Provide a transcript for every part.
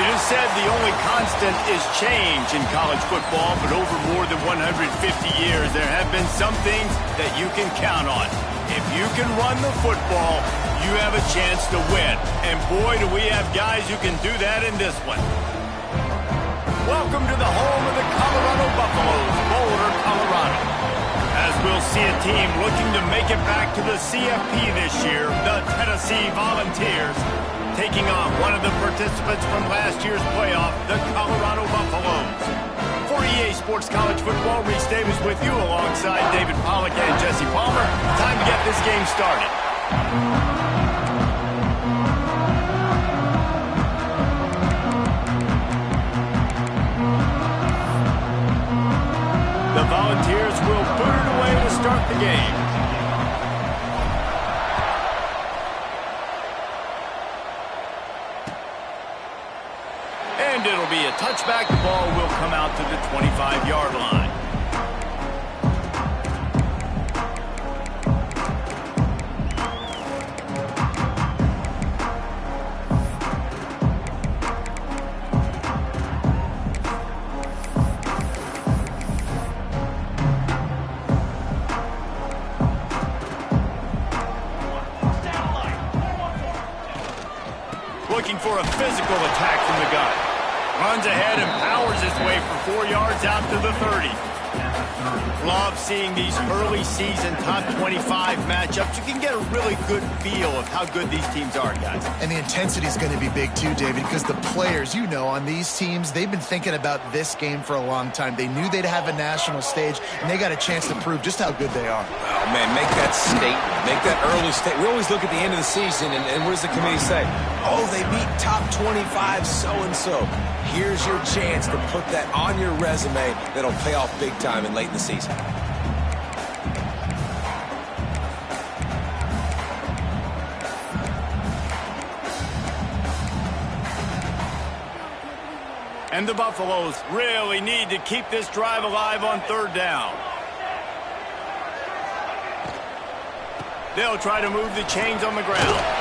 It is said the only constant is change in college football, but over more than 150 years, there have been some things that you can count on. If you can run the football, you have a chance to win. And boy, do we have guys who can do that in this one. Welcome to the home of the Colorado Buffaloes, Boulder, Colorado. As we'll see a team looking to make it back to the CFP this year, the Tennessee Volunteers, taking on one of the participants from last year's playoff, the Colorado Buffaloes. For EA Sports College Football, Reese Davis with you alongside David Pollack and Jesse Palmer. Time to get this game started. The Volunteers will boot it away to start the game. And it'll be a touchback. The ball will come out to the 25-yard line. Looking for a physical attack from the gun. Runs ahead and powers his way for 4 yards out to the 30. Love seeing these early season top 25 matchups. You can get a really good feel of how good these teams are, guys. And the intensity is going to be big too, David, because the players, you know, on these teams, they've been thinking about this game for a long time. They knew they'd have a national stage, and they got a chance to prove just how good they are. Oh, man, make that statement. Make that early statement. We always look at the end of the season, and what does the committee say? Oh, they beat top 25 so-and-so. Here's your chance to put that on your resume that'll pay off big time and late in the season. And the Buffaloes really need to keep this drive alive on third down. They'll try to move the chains on the ground.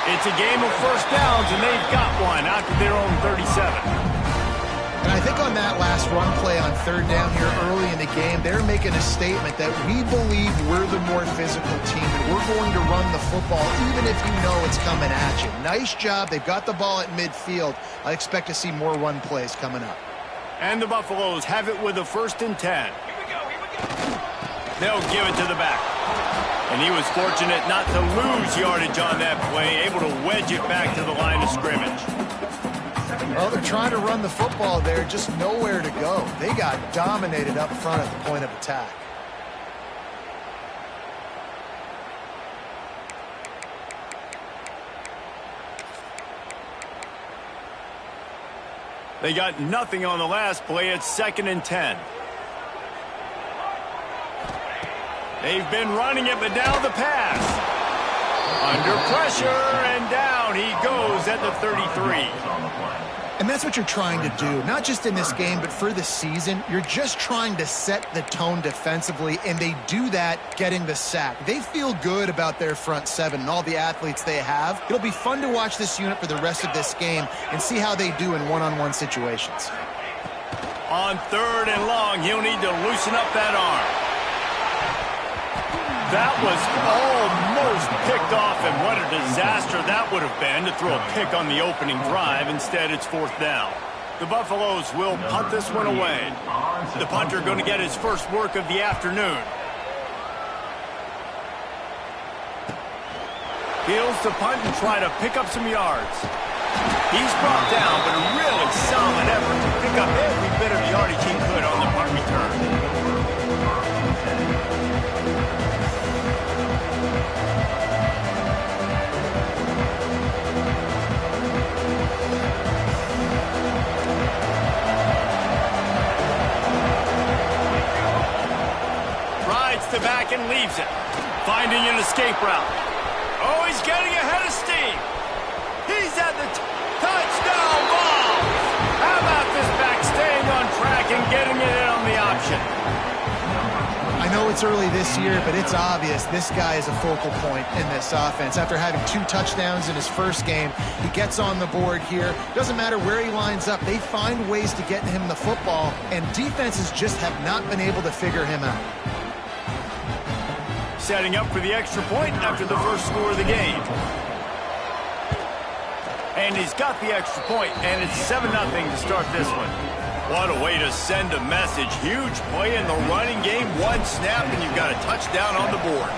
It's a game of first downs, and they've got one out to their own 37. And I think on that last run play on third down here early in the game, they're making a statement that we believe we're the more physical team, and we're going to run the football even if you know it's coming at you. Nice job. They've got the ball at midfield. I expect to see more run plays coming up. And the Buffaloes have it with a 1st and 10. Here we go. They'll give it to the back. And he was fortunate not to lose yardage on that play, able to wedge it back to the line of scrimmage. Well, they're trying to run the football there, just nowhere to go. They got dominated up front at the point of attack. They got nothing on the last play. It's 2nd and 10. They've been running it, but now the pass. Under pressure, and down he goes at the 33. And that's what you're trying to do, not just in this game, but for the season. You're just trying to set the tone defensively, and they do that getting the sack. They feel good about their front seven and all the athletes they have. It'll be fun to watch this unit for the rest of this game and see how they do in one-on-one situations. On 3rd and long, he'll need to loosen up that arm. That was almost picked off, and what a disaster that would have been to throw a pick on the opening drive. Instead, it's 4th down. The Buffaloes will punt this one away. The punter going to get his first work of the afternoon. Fields to punt and try to pick up some yards. He's brought down, but a really solid effort to pick up every bit of yardage he could on the punt return. The back and leaves it. Finding an escape route. Oh, he's getting ahead of steam. He's at the touchdown ball. How about this back staying on track and getting it in on the option? I know it's early this year, but it's obvious this guy is a focal point in this offense. After having 2 touchdowns in his first game, he gets on the board here. Doesn't matter where he lines up, they find ways to get him the football, and defenses just have not been able to figure him out. Setting up for the extra point after the first score of the game. And he's got the extra point, and it's 7-0 to start this one. What a way to send a message. Huge play in the running game. 1 snap, and you've got a touchdown on the board.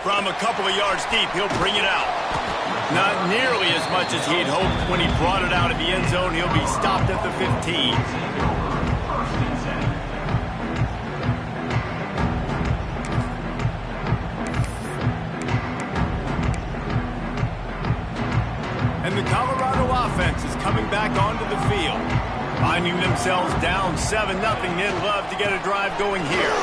From a couple of yards deep, he'll bring it out. Not nearly as much as he'd hoped when he brought it out of the end zone. He'll be stopped at the 15. And the Colorado offense is coming back onto the field. Finding themselves down 7-0, they'd love to get a drive going here.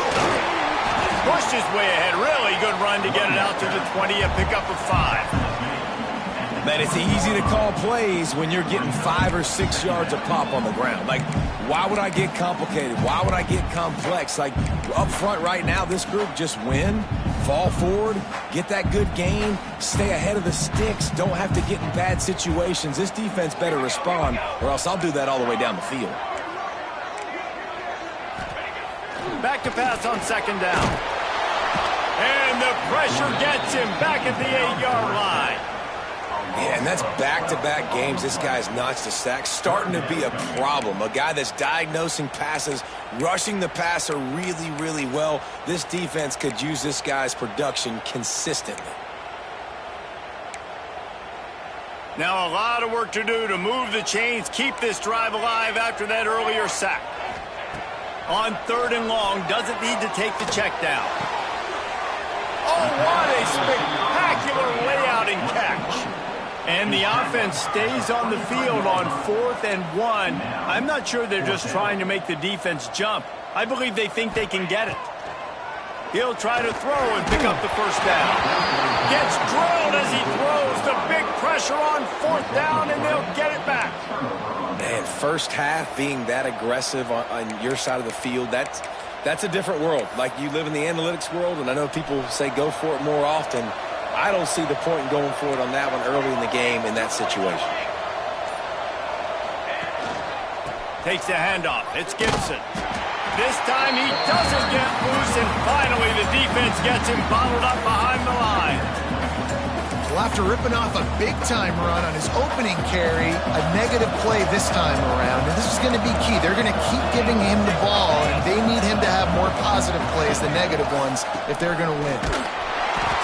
Pushed his way ahead. Really good run to get it out to the 20, a pickup of 5. Man, it's easy to call plays when you're getting 5 or 6 yards a pop on the ground. Like, why would I get complicated? Why would I get complex? Like, up front right now, this group just win, fall forward, get that good gain, stay ahead of the sticks, don't have to get in bad situations. This defense better respond, or else I'll do that all the way down the field. Back to pass on 2nd down. And the pressure gets him back at the 8-yard line. Yeah, and that's back-to-back games. This guy's notched a sack, starting to be a problem. A guy that's diagnosing passes, rushing the passer really, really well. This defense could use this guy's production consistently. Now a lot of work to do to move the chains, keep this drive alive after that earlier sack. On 3rd and long, doesn't need to take the check down. Oh, what a spectacular layout and catch. And the offense stays on the field on 4th and 1. I'm not sure they're just trying to make the defense jump. I believe they think they can get it. He'll try to throw and pick up the 1st down. Gets drilled as he throws. The big pressure on 4th down, and they'll get it back. Man, first half being that aggressive on your side of the field, that's a different world. Like, you live in the analytics world, and I know people say go for it more often. I don't see the point in going for it on that one early in the game in that situation. Takes the handoff. It's Gibson. This time he doesn't get loose, and finally the defense gets him bottled up behind the line. Well, after ripping off a big-time run on his opening carry, a negative play this time around, and this is going to be key. They're going to keep giving him the ball, and they need him to have more positive plays than negative ones if they're going to win.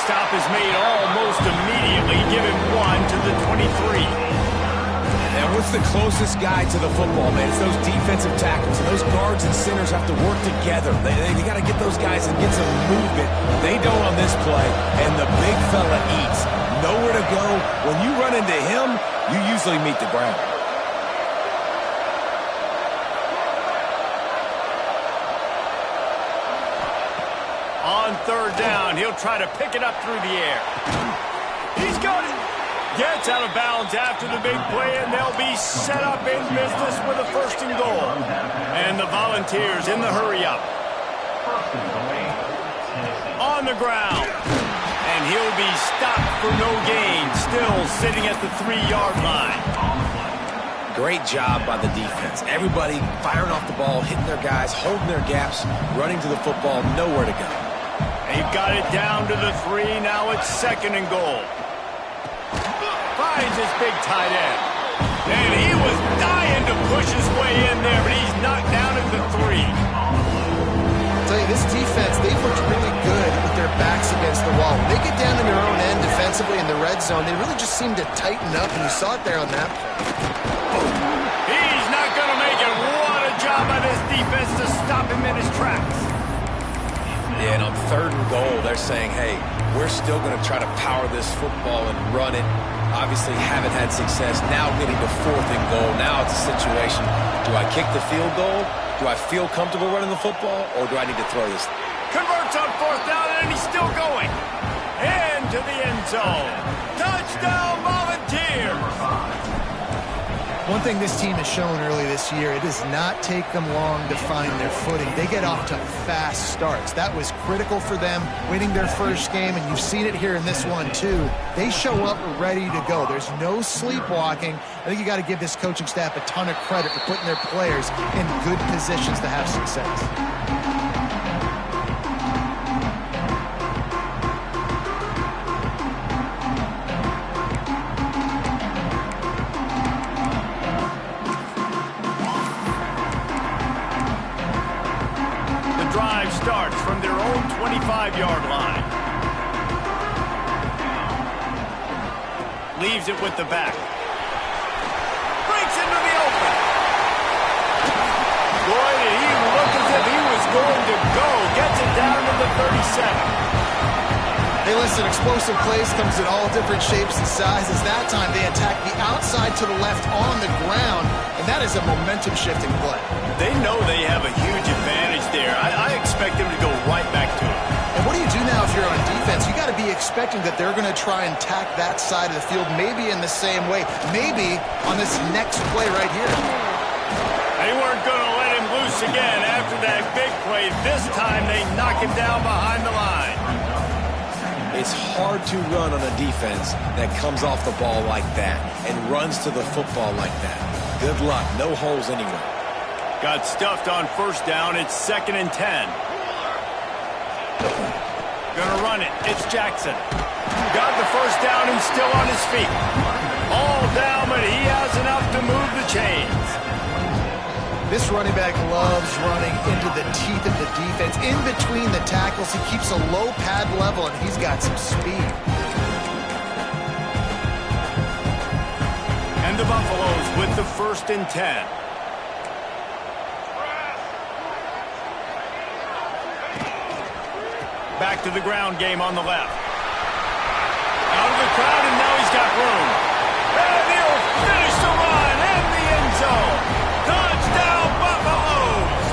Stop is made almost immediately. Give him 1 to the 23. And what's the closest guy to the football, man? It's those defensive tackles. And those guards and centers have to work together. They got to get those guys and get some movement. They don't on this play, and the big fella eats. Nowhere to go. When you run into him, you usually meet the ground. On 3rd down, he'll try to pick it up through the air. He's got it. Gets out of bounds after the big play, and they'll be set up in business with a 1st and goal. And the Volunteers in the hurry-up. On the ground. And he'll be stopped for no gain, still sitting at the 3-yard line. Great job by the defense. Everybody firing off the ball, hitting their guys, holding their gaps, running to the football, nowhere to go. They've got it down to the 3. Now it's 2nd and goal. Finds his big tight end. And he was dying to push his way in there, but he's knocked down at the 3. I'll tell you, this defense, they've looked really good with their backs against the wall. When they get down in their own end defensively in the red zone, they really just seem to tighten up, and you saw it there on that play. He's not going to make it. What a job by this defense to stop him in his tracks. Yeah, and on 3rd and goal, they're saying, hey, we're still going to try to power this football and run it. Obviously haven't had success. Now getting to 4th and goal. Now it's a situation, do I kick the field goal? Do I feel comfortable running the football, or do I need to throw this? Converts on 4th down, and he's still going. Into the end zone. Touchdown, Volunteers. Well, One thing this team has shown early this year, it does not take them long to find their footing. They get off to fast starts. That was critical for them, winning their first game, and you've seen it here in this one too. They show up ready to go. There's no sleepwalking. I think you got to give this coaching staff a ton of credit for putting their players in good positions to have success. Starts from their own 25-yard line. Leaves it with the back. Breaks into the open. Boy, did he look as if he was going to go. Gets it down to the 37. Hey, listen, explosive plays comes in all different shapes and sizes. That time they attack the outside to the left on the ground, and that is a momentum-shifting play. They know they have a huge advantage there. I expect them to go right back to it. And what do you do now if you're on defense? You got to be expecting that they're going to try and tack that side of the field, maybe in the same way, maybe on this next play right here. They weren't going to let him loose again after that big play. This time they knock him down behind the line. It's hard to run on a defense that comes off the ball like that and runs to the football like that. Good luck. No holes anywhere. Got stuffed on first down. It's 2nd and 10. Gonna run it. It's Jackson. Got the first down and still on his feet. All down, but he has enough to move the chains. This running back loves running into the teeth of the defense. In between the tackles, he keeps a low pad level, and he's got some speed. And the Buffaloes with the 1st and 10. Back to the ground game on the left. Out of the crowd, and now he's got room. And he'll finish the run in the end zone. Touchdown, Buffaloes!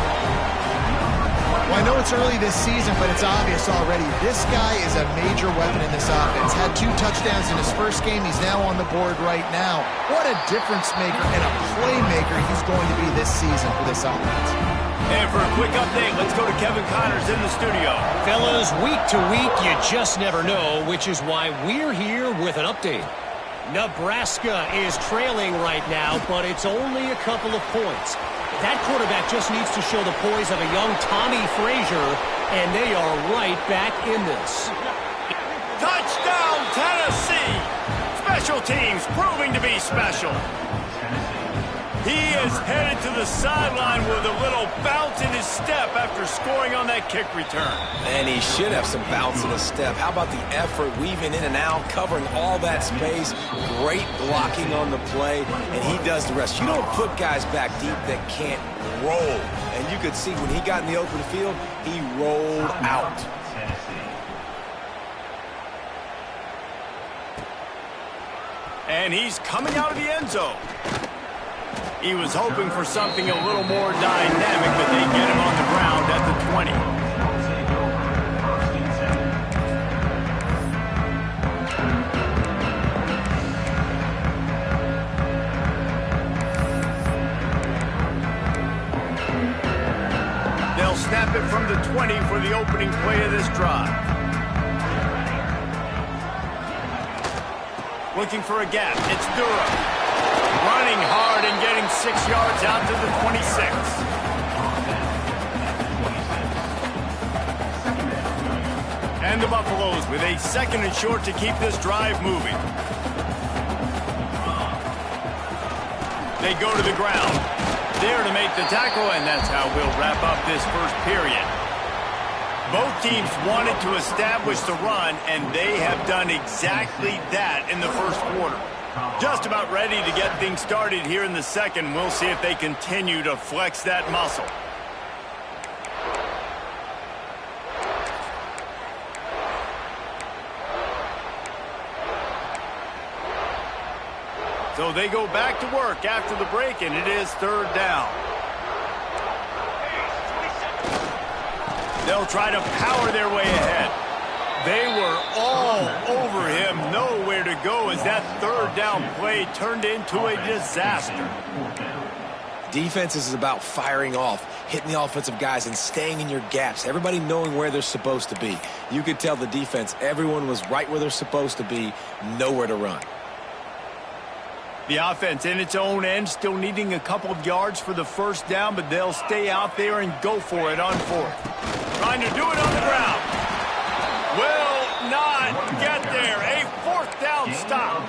Well, I know it's early this season, but it's obvious already. This guy is a major weapon in this offense. Had 2 touchdowns in his first game. He's now on the board right now. What a difference maker and a playmaker he's going to be this season for this offense. And for a quick update, let's go to Kevin Connors in the studio. Fellas, week to week, you just never know, which is why we're here with an update. Nebraska is trailing right now, but it's only a couple of points. That quarterback just needs to show the poise of a young Tommy Frazier, and they are right back in this. Touchdown, Tennessee! Special teams proving to be special. He is headed to the sideline with a little bounce in his step after scoring on that kick return. And he should have some bounce in his step. How about the effort, weaving in and out, covering all that space, great blocking on the play, and he does the rest. You don't put guys back deep that can't roll. And you could see when he got in the open field, he rolled out. And he's coming out of the end zone. He was hoping for something a little more dynamic, but they get him on the ground at the 20. They'll snap it from the 20 for the opening play of this drive. Looking for a gap. It's Durham. Running hard and getting 6 yards out to the 26. And the Buffaloes with a 2nd and short to keep this drive moving. They go to the ground. There to make the tackle, and that's how we'll wrap up this first period. Both teams wanted to establish the run, and they have done exactly that in the first quarter. Just about ready to get things started here in the second. We'll see if they continue to flex that muscle. So they go back to work after the break, and it is 3rd down. They'll try to power their way ahead. They were all over him, nowhere to go as that third down play turned into a disaster. Defense is about firing off, hitting the offensive guys, and staying in your gaps. Everybody knowing where they're supposed to be. You could tell the defense, everyone was right where they're supposed to be, nowhere to run. The offense in its own end, still needing a couple of yards for the first down, but they'll stay out there and go for it on fourth. Trying to do it on the ground. Will not get there. A fourth down stop.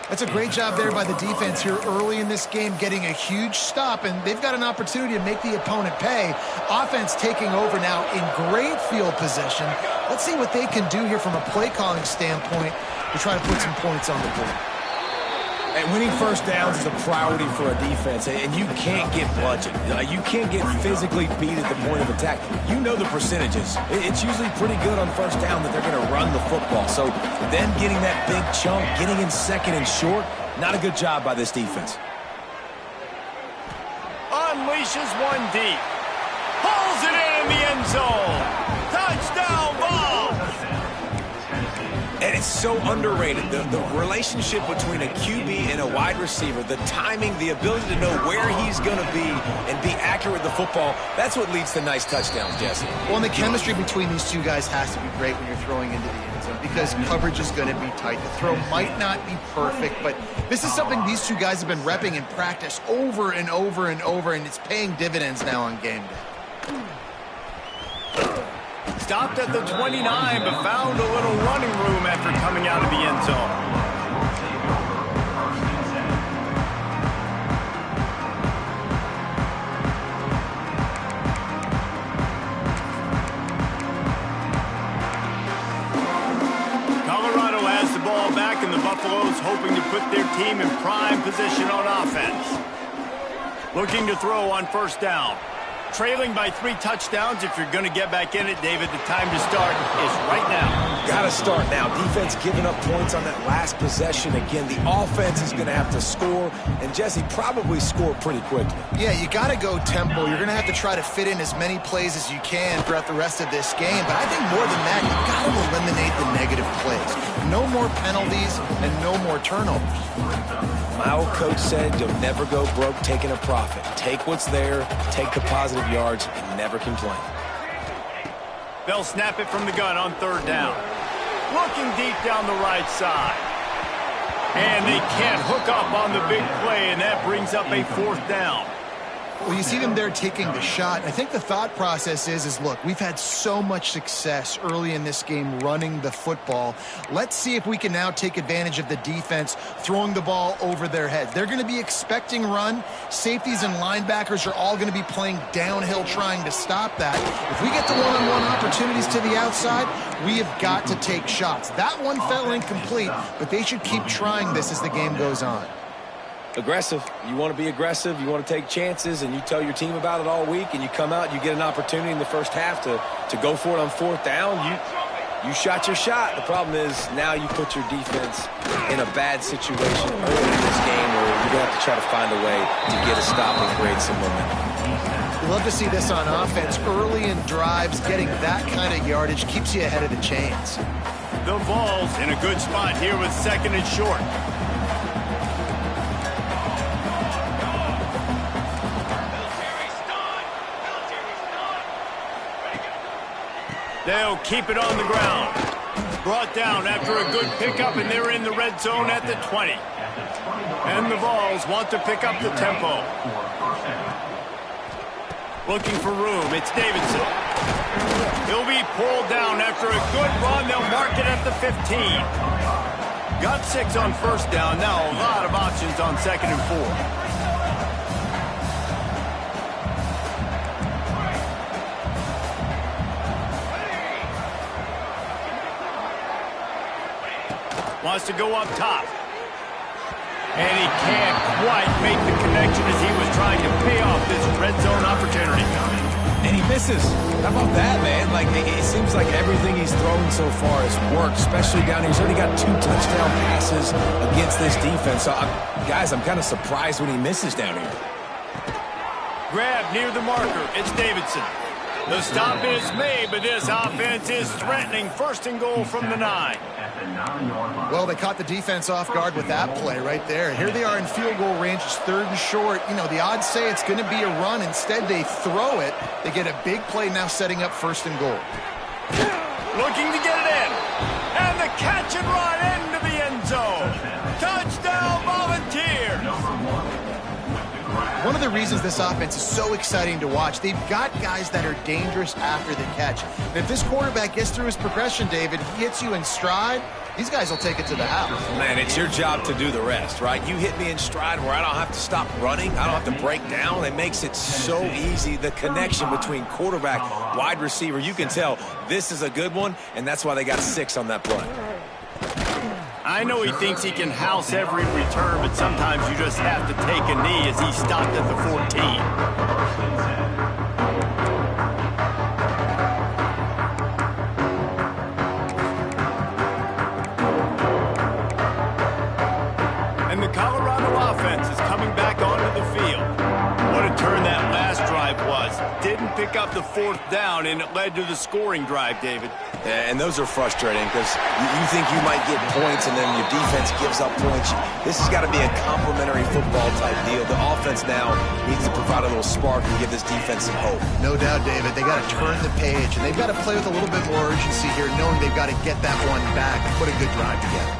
That's a great job there by the defense here early in this game, getting a huge stop, and they've got an opportunity to make the opponent pay. Offense taking over now in great field position. Let's see what they can do here from a play calling standpoint to try to put some points on the board. And winning first downs is a priority for a defense, and you can't get bludgeoned. You can't get physically beat at the point of attack. You know the percentages. It's usually pretty good on first down that they're going to run the football. So them getting that big chunk, getting in second and short, not a good job by this defense. Unleashes one deep. Pulls it in the end zone. Touchdown ball. And it's so underrated, the relationship between a QB and a wide receiver, the timing, the ability to know where he's going to be and be accurate with the football, that's what leads to nice touchdowns, Jesse. Well, and the chemistry between these two guys has to be great when you're throwing into the end zone because coverage is going to be tight. The throw might not be perfect, but this is something these two guys have been repping in practice over and over and over, and it's paying dividends now on game day. Stopped at the 29, but found a little running room after coming out of the end zone. Colorado has the ball back, and the Buffaloes hoping to put their team in prime position on offense. Looking to throw on first down. Trailing by 3 touchdowns. If you're going to get back in it, David, the time to start is right now. Got to start now. Defense giving up points on that last possession. Again, the offense is going to have to score, and Jesse probably score pretty quickly. Yeah, you got to go tempo. You're going to have to try to fit in as many plays as you can throughout the rest of this game. But I think more than that, you've got to eliminate the negative plays. No more penalties and no more turnovers. My old coach said you'll never go broke taking a profit. Take what's there, take the positive yards, and never complain. They'll snap it from the gun on third down. Looking deep down the right side. And they can't hook up on the big play, and that brings up a fourth down. Well, you see them there taking the shot. I think the thought process is look, we've had so much success early in this game running the football. Let's see if we can now take advantage of the defense throwing the ball over their head. They're going to be expecting run. Safeties and linebackers are all going to be playing downhill trying to stop that. If we get the one-on-one opportunities to the outside, we have got to take shots. That one fell incomplete, but they should keep trying this as the game goes on. Aggressive. You want to be aggressive. You want to take chances, and you tell your team about it all week, and you come out, you get an opportunity in the first half to go for it on fourth down. You shot your shot. The problem is now you put your defense in a bad situation early in this game where you're going to have to try to find a way to get a stop and create some momentum. We love to see this on offense. Early in drives, getting that kind of yardage keeps you ahead of the chains. The Vols in a good spot here with second and short. They'll keep it on the ground. Brought down after a good pickup, and they're in the red zone at the 20. And the Vols want to pick up the tempo. Looking for room. It's Davidson. He'll be pulled down after a good run. They'll mark it at the 15. Got 6 on first down. Now a lot of options on second and 4. Wants to go up top. And he can't quite make the connection as he was trying to pay off this red zone opportunity. And he misses. How about that, man? Like, it seems like everything he's thrown so far has worked, especially down here. He's already got 2 touchdown passes against this defense. So, guys, I'm kind of surprised when he misses down here. Grab near the marker. It's Davidson. The stop is made, but this offense is threatening. First and goal from the 9. Well, they caught the defense off guard with that play right there. Here they are in field goal range. It's 3rd and short. You know, the odds say it's going to be a run. Instead, they throw it. They get a big play now setting up 1st and goal. Looking to get it in. And the catch and run into the end zone. Touchdown, Volunteers. One of the reasons this offense is so exciting to watch, they've got guys that are dangerous after the catch. And if this quarterback gets through his progression, David, he hits you in stride, these guys will take it to the house. Man, it's your job to do the rest, right? You hit me in stride where I don't have to stop running. I don't have to break down. It makes it so easy. The connection between quarterback, wide receiver, you can tell this is a good one, and that's why they got 6 on that play. I know he thinks he can house every return, but sometimes you just have to take a knee as he stopped at the 14. And the Colorado offense is coming back onto the field. What a turn that last drive was. Didn't pick up the 4th down, and it led to the scoring drive, David. Yeah, and those are frustrating because you think you might get points and then your defense gives up points. This has got to be a complementary football type deal. The offense now needs to provide a little spark and give this defense some hope. No doubt, David. They got to turn the page, and they've got to play with a little bit more urgency here, knowing they've got to get that one back and put a good drive together.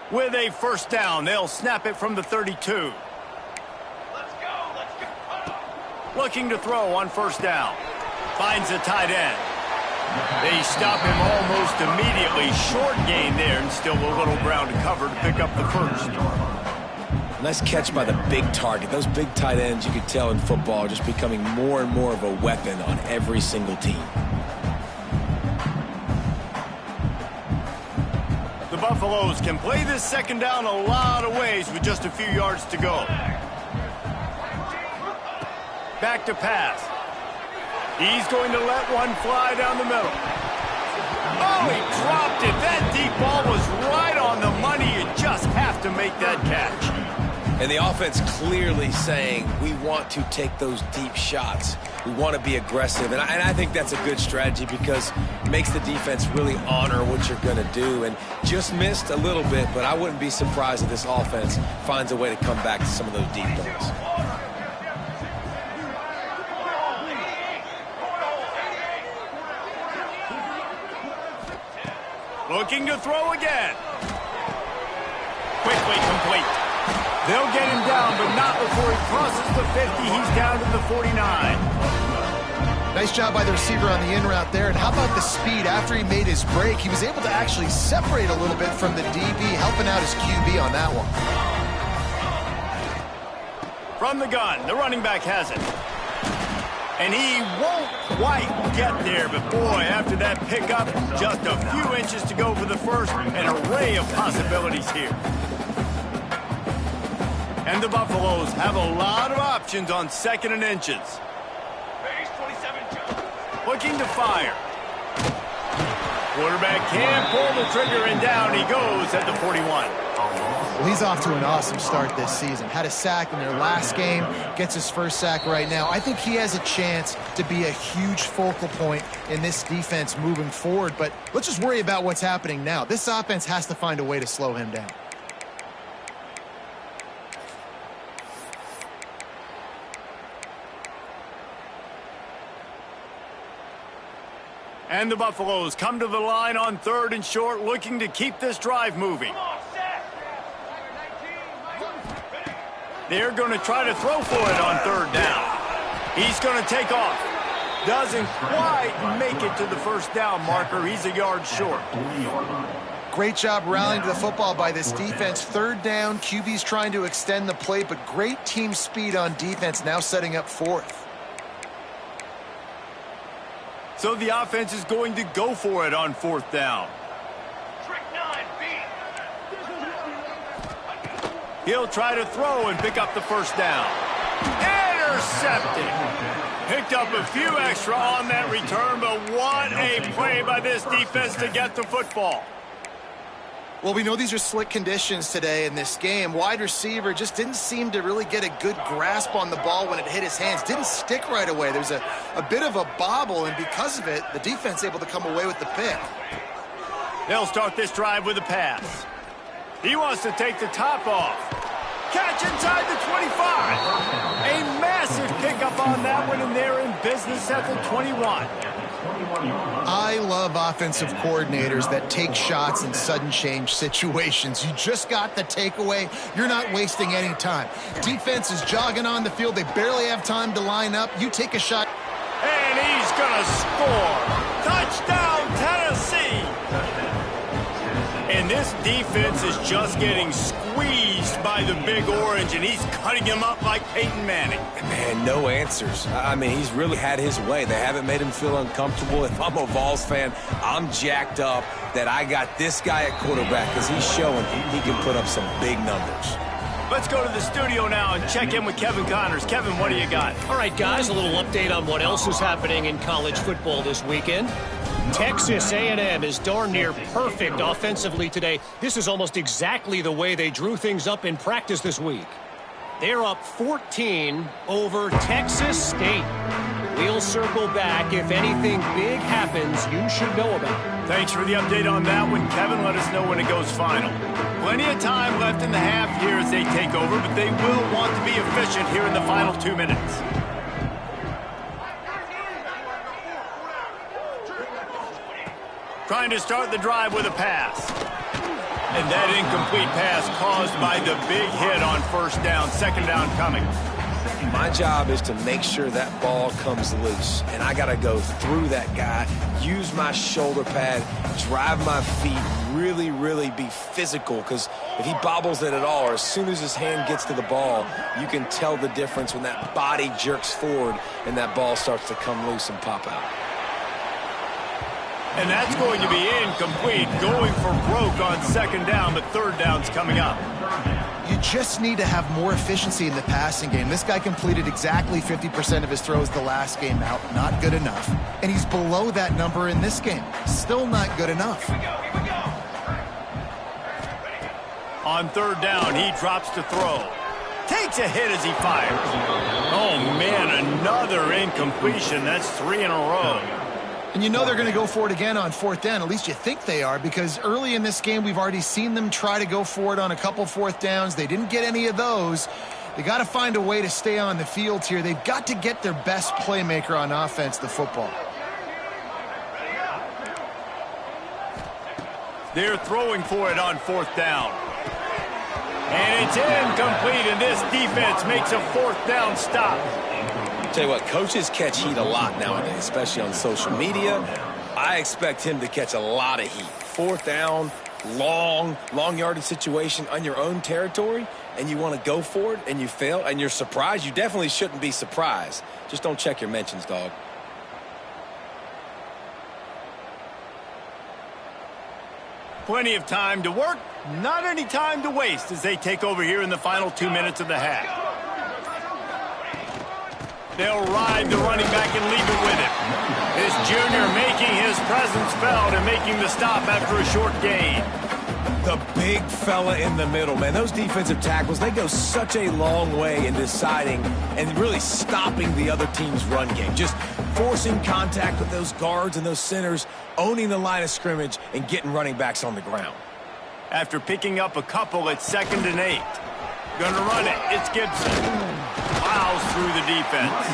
With a 1st down, they'll snap it from the 32. Looking to throw on 1st down. Finds a tight end. They stop him almost immediately. Short gain there, and still a little ground to cover to pick up the 1st. Nice catch by the big target. Those big tight ends, you could tell in football, are just becoming more and more of a weapon on every single team. The Buffaloes can play this 2nd down a lot of ways with just a few yards to go. Back to pass. He's going to let one fly down the middle. Oh, he dropped it. That deep ball was right on the money. You just have to make that catch. And the offense clearly saying, we want to take those deep shots. We want to be aggressive. And I think that's a good strategy because it makes the defense really honor what you're going to do. And just missed a little bit, but I wouldn't be surprised if this offense finds a way to come back to some of those deep balls. Looking to throw again. Quickly complete. They'll get him down, but not before he crosses the 50. He's down to the 49. Nice job by the receiver on the in route there. And how about the speed? After he made his break, he was able to actually separate a little bit from the DB, helping out his QB on that one. From the gun, the running back has it. And he won't quite get there, but boy, after that pickup, just a few inches to go for the 1st. An array of possibilities here. And the Buffaloes have a lot of options on 2nd and inches. Looking to fire. Quarterback can't pull the trigger, and down he goes at the 41. Well, he's off to an awesome start this season. Had a sack in their last game, gets his 1st sack right now. I think he has a chance to be a huge focal point in this defense moving forward, but let's just worry about what's happening now. This offense has to find a way to slow him down. And the Buffaloes come to the line on 3rd and short, looking to keep this drive moving. They're going to try to throw for it on 3rd down. He's going to take off. Doesn't quite make it to the 1st down marker. He's a yard short. Great job rallying to the football by this defense. 3rd down, QB's trying to extend the play, but great team speed on defense, now setting up 4th. So the offense is going to go for it on 4th down. He'll try to throw and pick up the 1st down. Intercepted. Picked up a few extra on that return, but what a play by this defense to get the football. Well, we know these are slick conditions today in this game. Wide receiver just didn't seem to really get a good grasp on the ball when it hit his hands. Didn't stick right away. There's a bit of a bobble, and because of it, the defense able to come away with the pick. They'll start this drive with a pass. He wants to take the top off. Catch inside the 25. A massive pickup on that one, and they're in business at the 21. I love offensive coordinators that take shots in sudden change situations. You just got the takeaway. You're not wasting any time. Defense is jogging on the field. They barely have time to line up. You take a shot. And he's going to score. Touchdown, Tennessee. And this defense is just getting squeezed by the Big Orange, and he's cutting him up like Peyton Manning. Man, no answers. I mean, he's really had his way. They haven't made him feel uncomfortable. If I'm a Vols fan, I'm jacked up that I got this guy at quarterback because he's showing he can put up some big numbers. Let's go to the studio now and check in with Kevin Connors. Kevin, what do you got? All right, guys, a little update on what else is happening in college football this weekend. Texas A&M is darn near perfect offensively today. This is almost exactly the way they drew things up in practice this week. They're up 14 over Texas State. We'll circle back. If anything big happens, you should know about it. Thanks for the update on that one, Kevin. Let us know when it goes final. Plenty of time left in the half here as they take over, but they will want to be efficient here in the final 2 minutes. Trying to start the drive with a pass. And that incomplete pass caused by the big hit on first down. Second down coming. My job is to make sure that ball comes loose, and I got to go through that guy, use my shoulder pad, drive my feet, really, really be physical, because if he bobbles it at all, or as soon as his hand gets to the ball, you can tell the difference when that body jerks forward and that ball starts to come loose and pop out. And that's going to be incomplete, going for broke on second down, but third down's coming up. You just need to have more efficiency in the passing game. This guy completed exactly 50% of his throws the last game out. Not good enough. And he's below that number in this game. Still not good enough. On third down, he drops to throw. Takes a hit as he fires. Oh, man, another incompletion. That's 3 in a row. And you know they're going to go for it again on fourth down. At least you think they are, because early in this game, we've already seen them try to go for it on a couple fourth downs. They didn't get any of those. They got to find a way to stay on the field here. They've got to get their best playmaker on offense, the football. They're throwing for it on fourth down. And it's incomplete, and this defense makes a fourth down stop. Tell you what, coaches catch heat a lot nowadays, especially on social media. I expect him to catch a lot of heat. Fourth down, long yardage situation on your own territory, and you want to go for it, and you fail, and you're surprised. You definitely shouldn't be surprised. Just don't check your mentions, dog. Plenty of time to work, not any time to waste as they take over here in the final 2 minutes of the half. They'll ride the running back and leave it with him. This junior making his presence felt and making the stop after a short gain. The big fella in the middle, man. Those defensive tackles, they go such a long way in deciding and really stopping the other team's run game. Just forcing contact with those guards and those centers, owning the line of scrimmage, and getting running backs on the ground. After picking up a couple at 2nd and 8. Gonna run it. It's Gibson. Plows through the defense.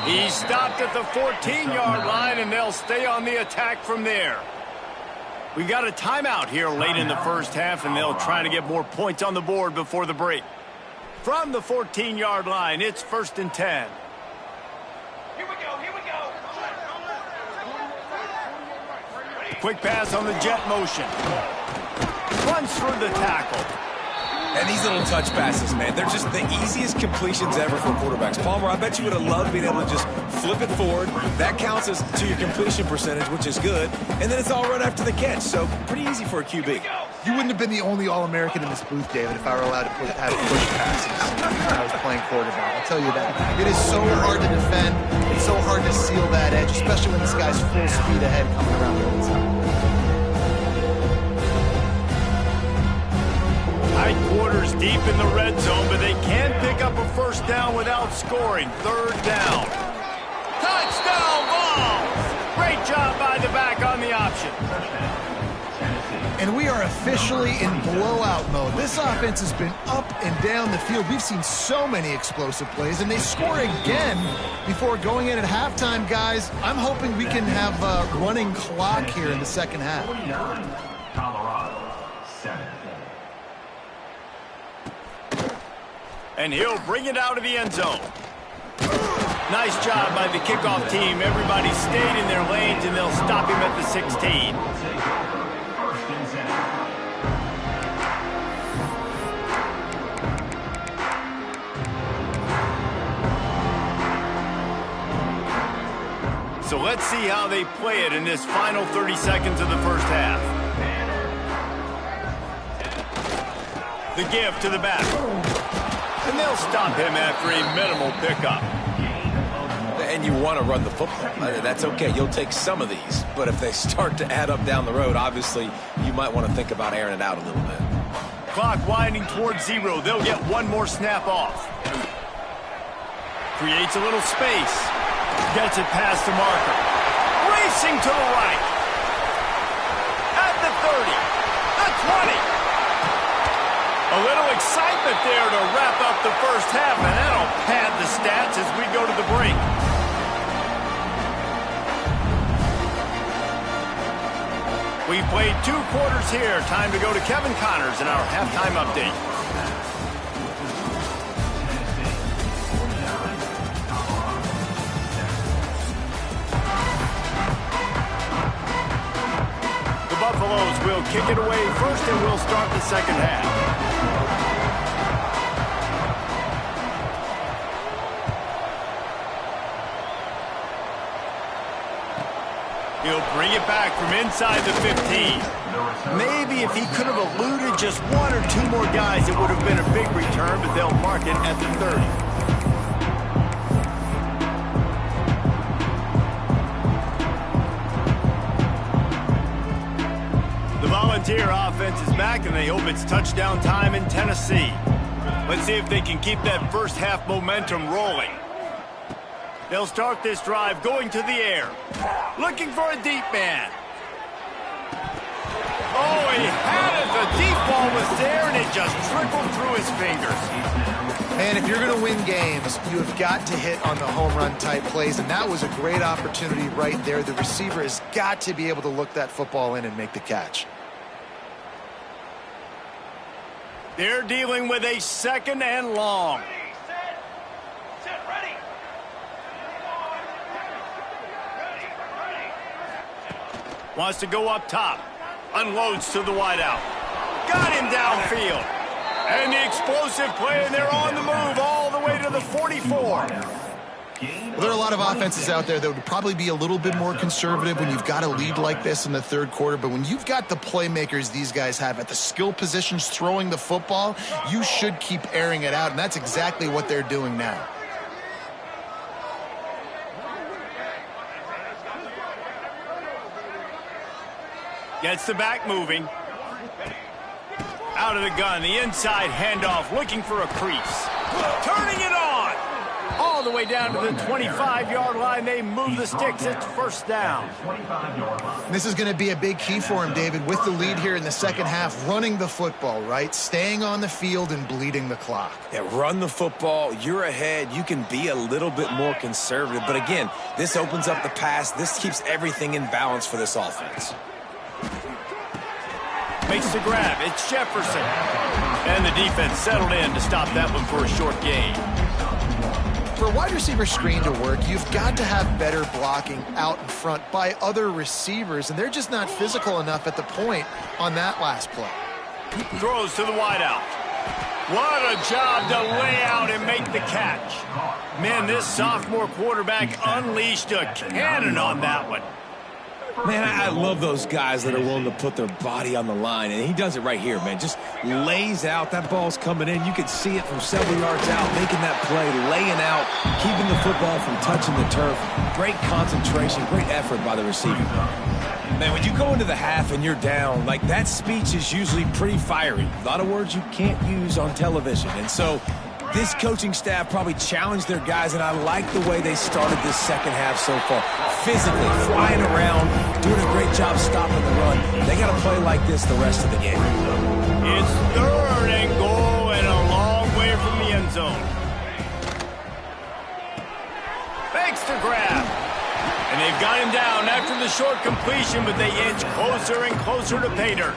He stopped at the 14-yard line, and they'll stay on the attack from there. We got a timeout here late in the first half, and they'll try to get more points on the board before the break. From the 14-yard line, it's 1st and 10. Here we go. Quick pass on the jet motion. Runs through the tackle. And these little touch passes, man, they're just the easiest completions ever for quarterbacks. Palmer, I bet you would have loved being able to just flip it forward. That counts as to your completion percentage, which is good. And then it's all right after the catch, so pretty easy for a QB. You wouldn't have been the only All-American in this booth, David, if I were allowed to have push passes when I was playing quarterback. I'll tell you that. It is so hard to defend. It's so hard to seal that edge, especially when this guy's full speed ahead coming around the outside. quarters deep in the red zone, but they can pick up a first down without scoring. Third down. Touchdown Vols! Great job by the back on the option. And we are officially in blowout mode. This offense has been up and down the field. We've seen so many explosive plays, and they score again before going in at halftime, guys. I'm hoping we can have a running clock here in the second half. Colorado, 7. And he'll bring it out of the end zone. Nice job by the kickoff team. Everybody stayed in their lanes, and they'll stop him at the 16. So let's see how they play it in this final 30 seconds of the first half. The give to the back. And they'll stop him after a minimal pickup. And you want to run the football. That's okay. You'll take some of these. But if they start to add up down the road, obviously, you might want to think about airing it out a little bit. Clock winding towards 0. They'll get one more snap off. Creates a little space. Gets it past the marker. Racing to the right. At the 30. The 20. A little excitement there to wrap up the first half, and that'll pad the stats as we go to the break. We've played 2 quarters here. Time to go to Kevin Connors in our halftime update. The Buffaloes will kick it away first, and we'll start the second half. He'll bring it back from inside the 15. Maybe if he could have eluded just 1 or 2 more guys, it would have been a big return, but they'll mark it at the 30. The Volunteer offense is back, and they hope it's touchdown time in Tennessee. Let's see if they can keep that first half momentum rolling. They'll start this drive going to the air. Looking for a deep man. Oh, he had it. The deep ball was there, and it just trickled through his fingers. Man, if you're going to win games, you have got to hit on the home run type plays, and that was a great opportunity right there. The receiver has got to be able to look that football in and make the catch. They're dealing with a 2nd and long. Wants to go up top. Unloads to the wideout. Got him downfield. And the explosive play, and they're on the move all the way to the 44. Well, there are a lot of offenses out there that would probably be a little bit more conservative when you've got a lead like this in the third quarter. But when you've got the playmakers these guys have at the skill positions throwing the football, you should keep airing it out. And that's exactly what they're doing now. Gets the back moving. Out of the gun, the inside handoff, looking for a crease. Turning it on. All the way down to the 25-yard line. They move the sticks. It's first down. This is going to be a big key for him, David, with the lead here in the second half, running the football, right? Staying on the field and bleeding the clock. Yeah, run the football. You're ahead. You can be a little bit more conservative. But again, this opens up the pass. This keeps everything in balance for this offense. Makes the grab. It's Jefferson. And the defense settled in to stop that one for a short gain. For a wide receiver screen to work, you've got to have better blocking out in front by other receivers, and they're just not physical enough at the point on that last play. Throws to the wideout. What a job to lay out and make the catch. Man, this sophomore quarterback unleashed a cannon on that one. Man, I love those guys that are willing to put their body on the line, and he does it right here, man. Just lays out. That ball's coming in. You can see it from several yards out, making that play, laying out, keeping the football from touching the turf. Great concentration, great effort by the receiver. Man, when you go into the half and you're down, like that speech is usually pretty fiery. A lot of words you can't use on television, and so this coaching staff probably challenged their guys, and I like the way they started this second half so far. Physically, flying around, doing a great job stopping the run. They got to play like this the rest of the game. It's 3rd and goal and a long way from the end zone. Fakes to grab. And they've got him down after the short completion, but they inch closer and closer to pay dirt.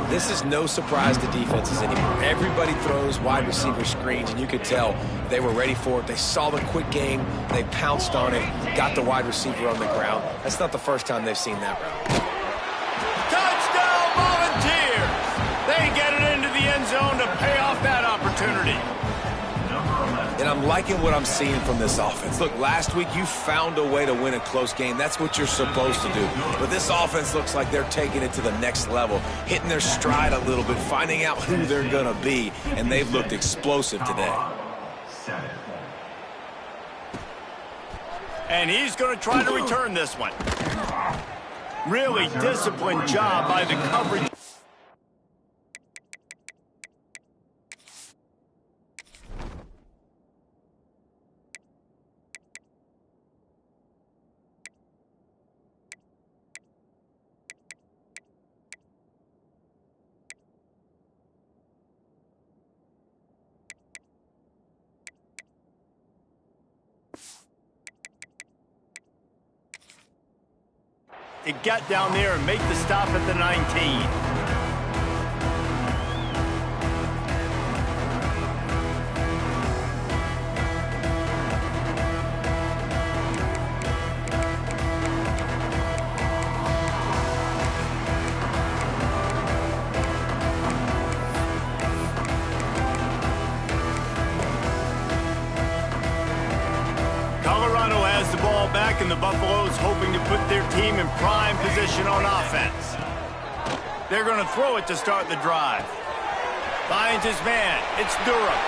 This is no surprise to defenses anymore. Everybody throws wide receiver screens, and you could tell they were ready for it. They saw the quick game. They pounced on it, got the wide receiver on the ground. That's not the first time they've seen that route. Touchdown, Volunteers! They get it into the end zone to pay off that opportunity. And I'm liking what I'm seeing from this offense. Look, last week you found a way to win a close game. That's what you're supposed to do. But this offense looks like they're taking it to the next level, hitting their stride a little bit, finding out who they're going to be, and they've looked explosive today. And he's going to try to return this one. Really disciplined job by the coverage. To get down there and make the stop at the 19. Colorado has the ball back, and the Buffaloes hoping to put their team in prime position on offense. They're going to throw it to start the drive. Finds his man. It's Durham.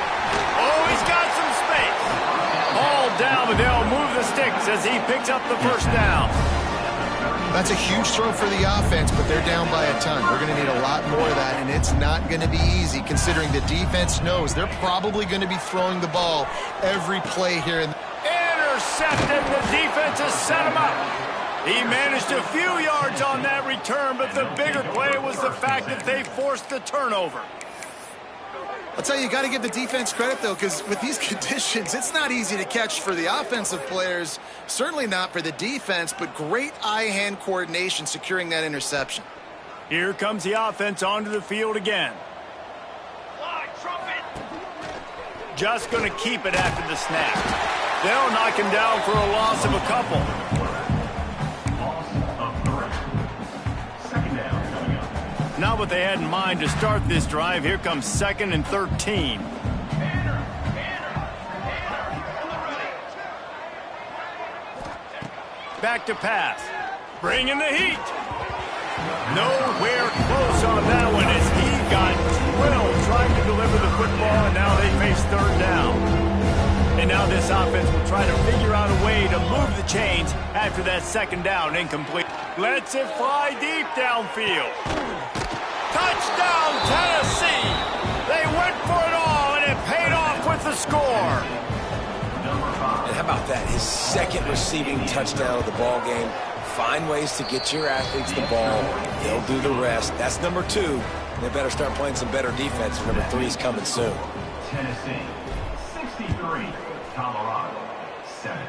Oh, he's got some space. Ball down, but they'll move the sticks as he picks up the first down. That's a huge throw for the offense, but they're down by a ton. They're going to need a lot more of that, and it's not going to be easy considering the defense knows they're probably going to be throwing the ball every play here. Intercepted. The defense has set him up. He managed a few yards on that return, but the bigger play was the fact that they forced the turnover. I'll tell you, you got to give the defense credit, though, because with these conditions, it's not easy to catch for the offensive players, certainly not for the defense, but great eye-hand coordination securing that interception. Here comes the offense onto the field again. Just going to keep it after the snap. They'll knock him down for a loss of a couple. Not what they had in mind to start this drive. Here comes 2nd and 13. Back to pass. Bringing the heat. Nowhere close on that one as he got drilled trying to deliver the football, and now they face 3rd down. And now this offense will try to figure out a way to move the chains after that 2nd down incomplete. Lets it fly deep downfield. Touchdown, Tennessee! They went for it all, and it paid off with the score. And how about that? His 2nd receiving touchdown of the ball game. Find ways to get your athletes the ball. They'll do the rest. That's number 2. They better start playing some better defense. Number 3 is coming soon. Tennessee, 63. Colorado, 7.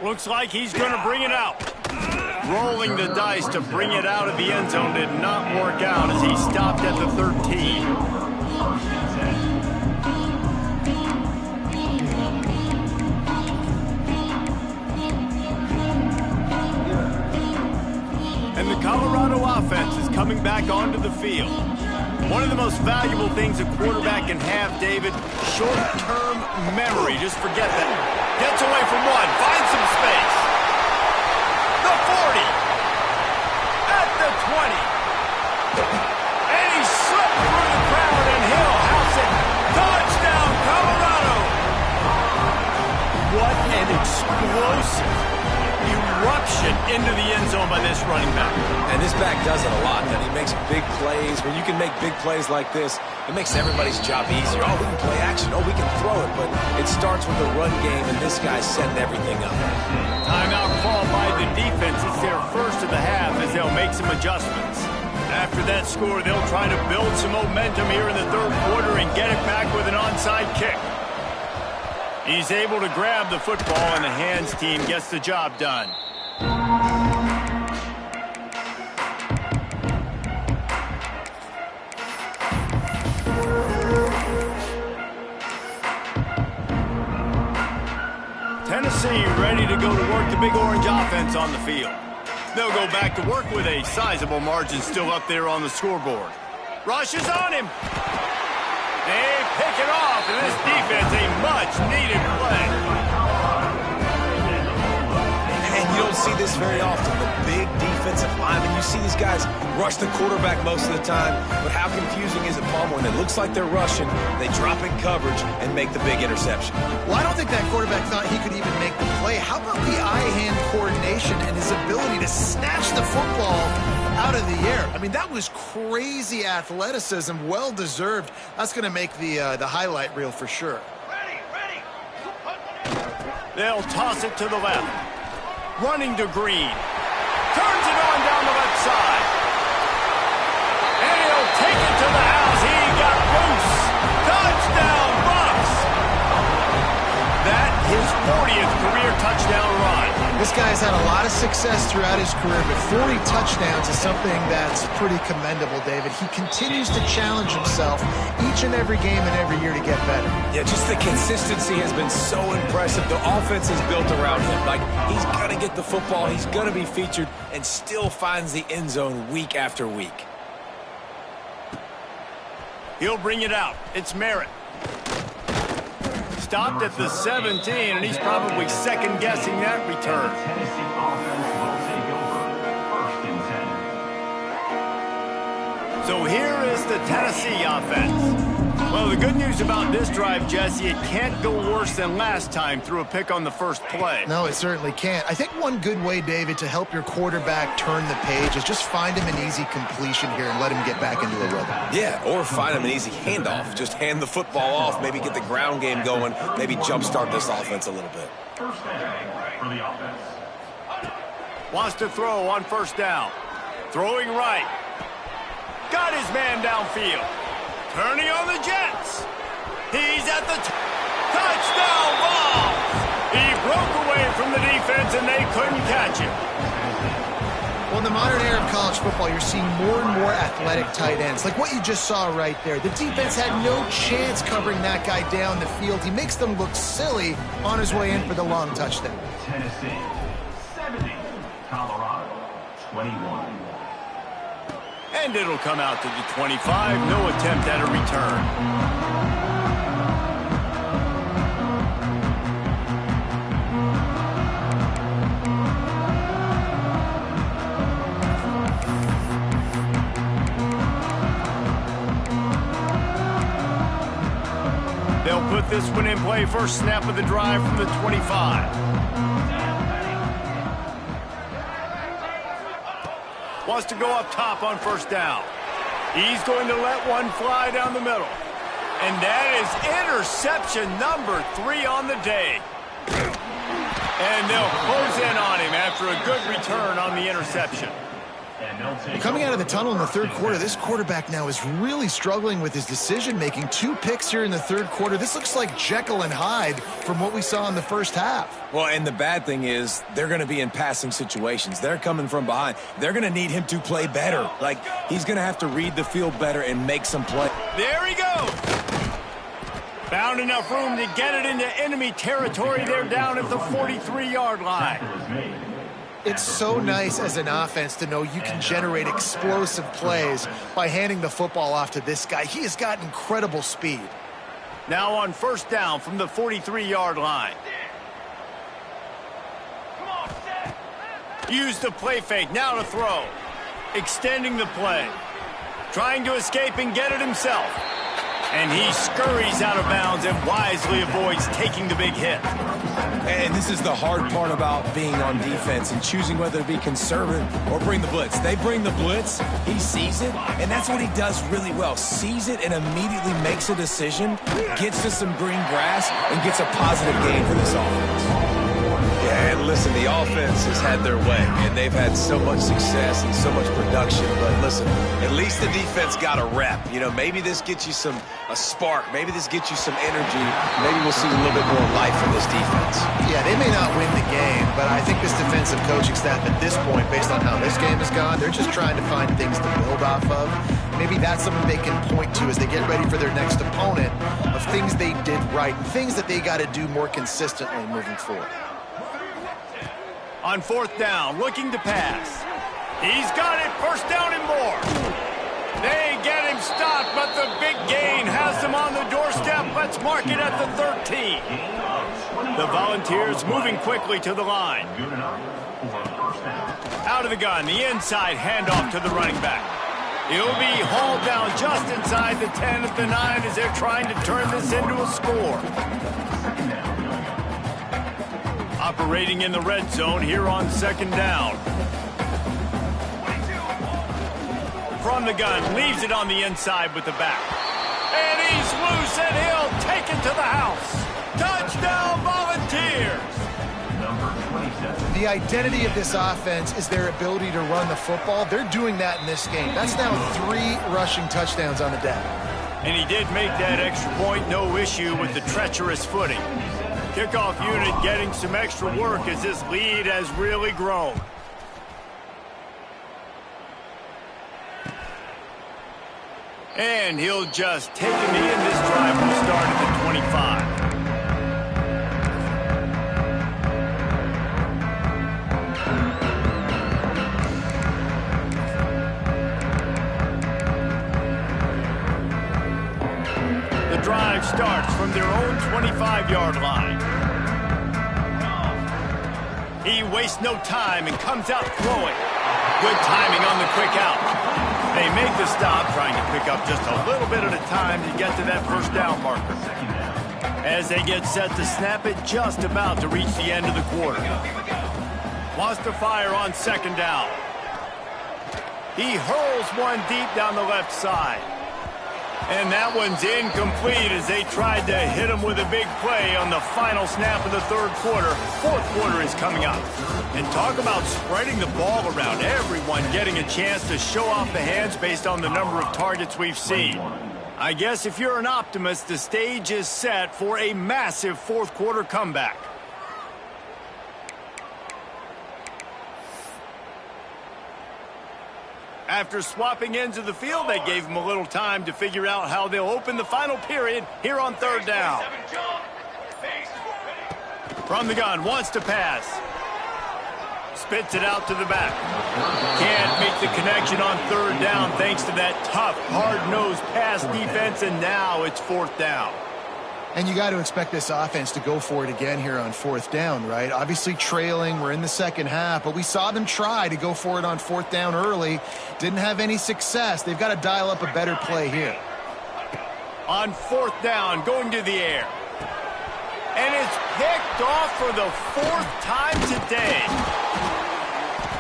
Looks like he's going to bring it out. Rolling the dice to bring it out of the end zone did not work out as he stopped at the 13. And the Colorado offense is coming back onto the field. One of the most valuable things a quarterback can have, David, short-term memory. Just forget that. Gets away from one, finds some space. an explosive eruption into the end zone by this running back. And this back does it a lot. That he makes big plays. When you can make big plays like this, it makes everybody's job easier. Oh, we can play action. Oh, we can throw it. But it starts with the run game, and this guy's setting everything up. Timeout call by the defense. It's their first of the half as they'll make some adjustments. After that score, they'll try to build some momentum here in the third quarter and get it back with an onside kick. He's able to grab the football, and the hands team gets the job done. Tennessee ready to go to work the Big Orange offense on the field. They'll go back to work with a sizable margin still up there on the scoreboard. Rush is on him. They pick it off, and this defense a much-needed play. And you don't see this very often, the big defensive linemen. You see these guys rush the quarterback most of the time, but how confusing is it, Palmer, when it looks like they're rushing, they drop in coverage and make the big interception? Well, I don't think that quarterback thought he could even make the play. How about the eye-hand coordination and his ability to snatch the football out of the air? I mean, that was crazy athleticism, well-deserved. That's going to make the highlight reel for sure. They'll toss it to the left. Running to Green. Turns it on down the left side. And he'll take it to the house. He got loose. Touchdown, Bucs. That his 40th career touchdown run. This guy's had a lot of success throughout his career, but 40 touchdowns is something that's pretty commendable, David. He continues to challenge himself each and every game and every year to get better. Yeah, just the consistency has been so impressive. The offense is built around him. Like, he's going to get the football, he's going to be featured, and still finds the end zone week after week. He'll bring it out. It's Merritt. Stopped at the 17, and he's probably second-guessing that return. Tennessee offense will take over. First and 10. So here is the Tennessee offense. Well, the good news about this drive, Jesse, it can't go worse than last time through a pick on the first play. No, it certainly can't. I think one good way, David, to help your quarterback turn the page is just find him an easy completion here and let him get back into a rhythm. Yeah, or find him an easy handoff. Just hand the football off, maybe get the ground game going, maybe jumpstart this offense a little bit. First down for the offense. Wants to throw on first down. Throwing right. Got his man downfield. Turning on the Jets. He's at the touchdown ball. He broke away from the defense, and they couldn't catch him. Well, in the modern era of college football, you're seeing more and more athletic tight ends, like what you just saw right there. The defense had no chance covering that guy down the field. He makes them look silly on his way in for the long touchdown. Tennessee 70. Colorado 21. And it'll come out to the 25. No attempt at a return. They'll put this one in play. First snap of the drive from the 25. Wants to go up top on first down. He's going to let one fly down the middle. And that is interception number 3 on the day. And they'll close in on him after a good return on the interception. Coming out of the tunnel in the third quarter, this quarterback now is really struggling with his decision-making. 2 picks here in the third quarter. This looks like Jekyll and Hyde from what we saw in the first half. Well, and the bad thing is they're going to be in passing situations. They're coming from behind. They're going to need him to play better. Like, he's going to have to read the field better and make some play. There he goes. Found enough room to get it into enemy territory. They're down at the 43-yard line. It's so nice as an offense to know you can generate explosive plays by handing the football off to this guy. He has got incredible speed. Now on first down from the 43-yard line. Use the play fake. Now to throw. Extending the play. Trying to escape and get it himself. And he scurries out of bounds and wisely avoids taking the big hit. And this is the hard part about being on defense and choosing whether to be conservative or bring the blitz. They bring the blitz, he sees it, and that's what he does really well. Sees it and immediately makes a decision, gets to some green grass, and gets a positive gain for this offense. Yeah, and listen, the offense has had their way, and they've had so much success and so much production. But listen, at least the defense got a rep. You know, maybe this gets you a spark. Maybe this gets you some energy. Maybe we'll see a little bit more life from this defense. Yeah, they may not win the game, but I think this defensive coaching staff at this point, based on how this game has gone, they're just trying to find things to build off of. Maybe that's something they can point to as they get ready for their next opponent of things they did right and things that they got to do more consistently moving forward. On fourth down, looking to pass. He's got it, first down and more. They get him stopped, but the big gain has them on the doorstep. Let's mark it at the 13. The Volunteers moving quickly to the line. Out of the gun, the inside handoff to the running back. He'll be hauled down just inside the 10 at the 9 as they're trying to turn this into a score. Operating in the red zone here on second down. From the gun, leaves it on the inside with the back. And he's loose, and he'll take it to the house. Touchdown, Volunteers! The identity of this offense is their ability to run the football. They're doing that in this game. That's now 3 rushing touchdowns on the day. And he did make that extra point, no issue with the treacherous footing. Kickoff unit getting some extra work as this lead has really grown. And he'll just take a knee, and this drive will start at the 25. The drive starts from their own 25-yard line. He wastes no time and comes out throwing. Good timing on the quick out. They make the stop, trying to pick up just a little bit at a time to get to that first down marker. As they get set to snap it, just about to reach the end of the quarter. Wants to fire on second down. He hurls one deep down the left side. And that one's incomplete as they tried to hit him with a big play on the final snap of the third quarter. Fourth quarter is coming up. And talk about spreading the ball around. Everyone getting a chance to show off the hands based on the number of targets we've seen. I guess if you're an optimist, the stage is set for a massive fourth quarter comeback. After swapping ends of the field, they gave him a little time to figure out how they'll open the final period here on third down. From the gun, wants to pass. Spits it out to the back. Can't make the connection on third down thanks to that tough, hard-nosed pass defense, and now it's fourth down. And you got to expect this offense to go for it again here on fourth down, right? Obviously trailing, we're in the second half, but we saw them try to go for it on fourth down early. Didn't have any success. They've got to dial up a better play here. On fourth down, going to the air. And it's picked off for the fourth time today.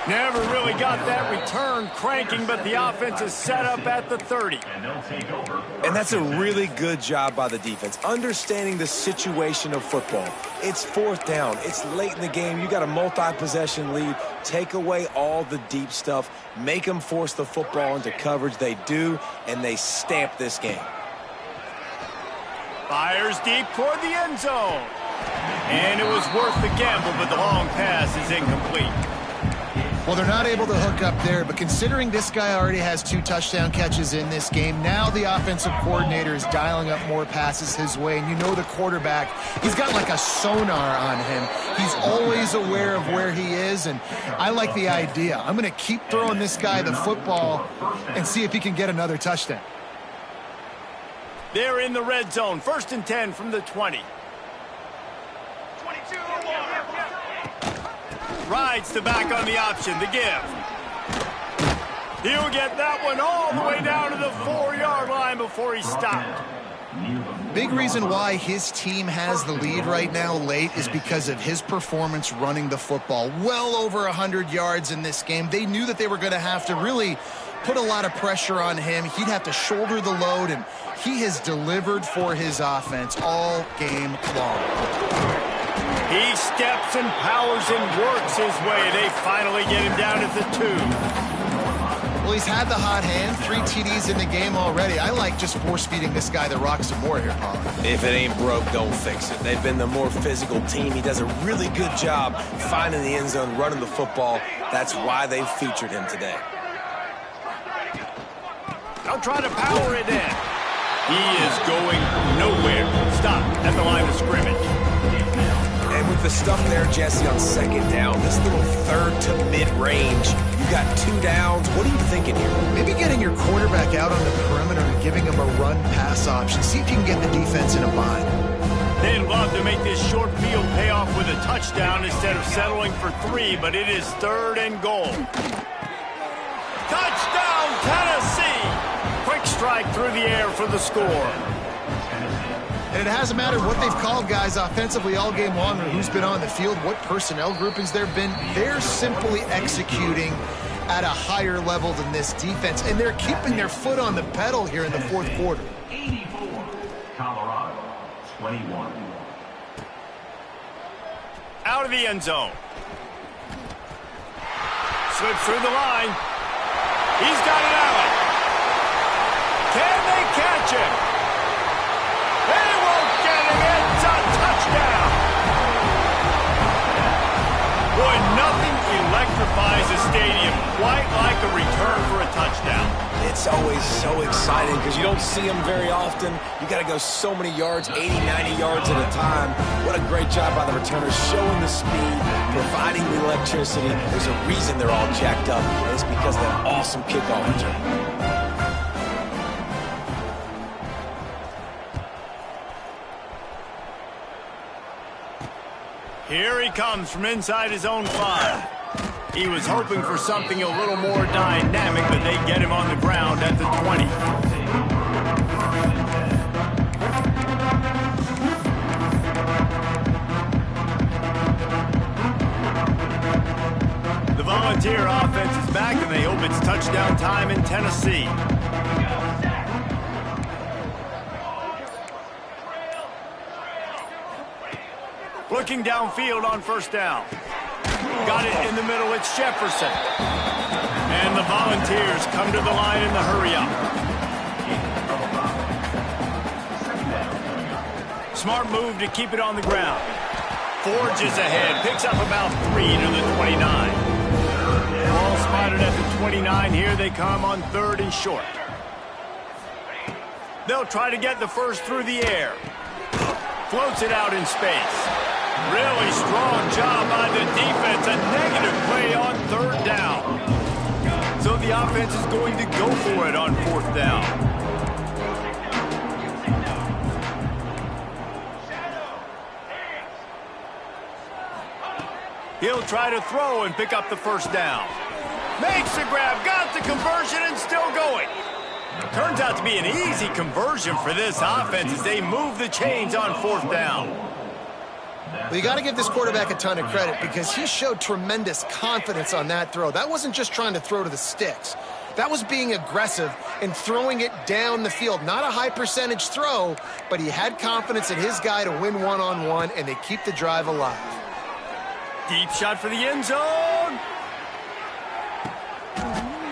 Never really got that return cranking, but the offense is set up at the 30. And that's a really good job by the defense, understanding the situation of football. It's fourth down. It's late in the game. You got a multi-possession lead. Take away all the deep stuff. Make them force the football into coverage. They do, and they stamp this game. Fires deep toward the end zone. And it was worth the gamble, but the long pass is incomplete. Well, they're not able to hook up there, but considering this guy already has 2 touchdown catches in this game, now the offensive coordinator is dialing up more passes his way. And you know the quarterback, he's got like a sonar on him. He's always aware of where he is, and I like the idea. I'm going to keep throwing this guy the football and see if he can get another touchdown. They're in the red zone. First and 10 from the 20. Rides the back on the option, the give. He'll get that one all the way down to the 4-yard line before he's stopped. Big reason why his team has the lead right now late is because of his performance running the football. Well over 100 yards in this game. They knew that they were going to have to really put a lot of pressure on him. He'd have to shoulder the load, and he has delivered for his offense all game long. He steps and powers and works his way. They finally get him down at the 2. Well, he's had the hot hand, 3 TDs in the game already. I like just force-feeding this guy the rock some more here, Paul. If it ain't broke, don't fix it. They've been the more physical team. He does a really good job finding the end zone, running the football. That's why they've featured him today. They'll try to power it in. He is going nowhere. Stop at the line of scrimmage. And with the stuff there, Jesse, on second down, this little third to mid-range, you got 2 downs. What are you thinking here? Maybe getting your quarterback out on the perimeter and giving him a run-pass option. See if you can get the defense in a bind. They'd love to make this short field pay off with a touchdown instead of settling for 3, but it is 3rd and goal. Touchdown, Tennessee! Quick strike through the air for the score. And it hasn't mattered what they've called guys offensively all game long or who's been on the field, what personnel groupings there have been. They're simply executing at a higher level than this defense, and they're keeping their foot on the pedal here in the 4th quarter. 84, Colorado, 21. Out of the end zone. Slips through the line. He's got it out. Can they catch him? They won't get him. It's a touchdown. Boy, nothing electrifies a stadium quite like a return for a touchdown. It's always so exciting because you don't see them very often. You got to go so many yards, 80, 90 yards at a time. What a great job by the returners, showing the speed, providing the electricity. There's a reason they're all jacked up, and it's because of that awesome kickoff return. Here he comes from inside his own 5. He was hoping for something a little more dynamic, but they get him on the ground at the 20. The Volunteer offense is back, and they hope it's touchdown time in Tennessee. Looking downfield on 1st down. Got it in the middle, it's Jefferson. And the Volunteers come to the line in the hurry-up. Smart move to keep it on the ground. Forges ahead, picks up about 3 to the 29. Ball spotted at the 29, here they come on 3rd and short. They'll try to get the first through the air. Floats it out in space. Really strong job by the defense. A negative play on 3rd down. So the offense is going to go for it on 4th down. He'll try to throw and pick up the 1st down. Makes the grab, got the conversion, and still going. Turns out to be an easy conversion for this offense as they move the chains on 4th down. Well, you got to give this quarterback a ton of credit because he showed tremendous confidence on that throw. That wasn't just trying to throw to the sticks. That was being aggressive and throwing it down the field. Not a high percentage throw, but he had confidence in his guy to win one-on-one, and they keep the drive alive. Deep shot for the end zone.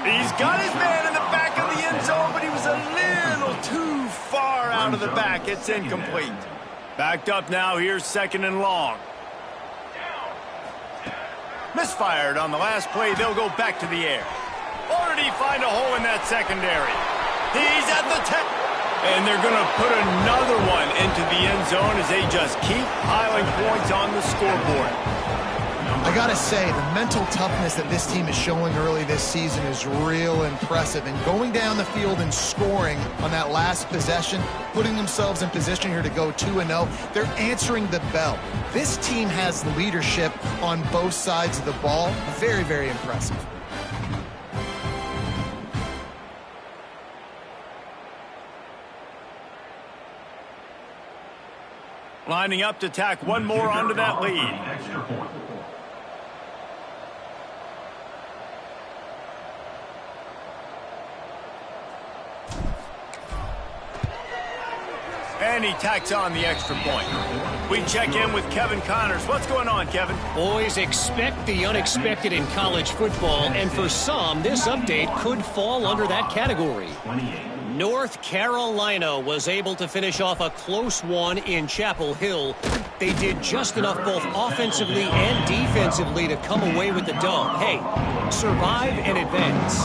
He's got his man in the back of the end zone, but he was a little too far out of the back. It's incomplete. Backed up now, here's 2nd and long. Misfired on the last play, they'll go back to the air. Or did he find a hole in that secondary? He's at the 10. And they're going to put another one into the end zone as they just keep piling points on the scoreboard. I gotta say, the mental toughness that this team is showing early this season is real impressive. And going down the field and scoring on that last possession, putting themselves in position here to go 2-0, they're answering the bell. This team has leadership on both sides of the ball. Very, very impressive. Lining up to tack one more onto that lead. Extra point. And he tacks on the extra point. We check in with Kevin Connors. What's going on, Kevin? Boys, expect the unexpected in college football, and for some, this update could fall under that category. 28. North Carolina was able to finish off a close one in Chapel Hill. They did just enough both offensively and defensively to come away with the dub. Hey, survive and advance.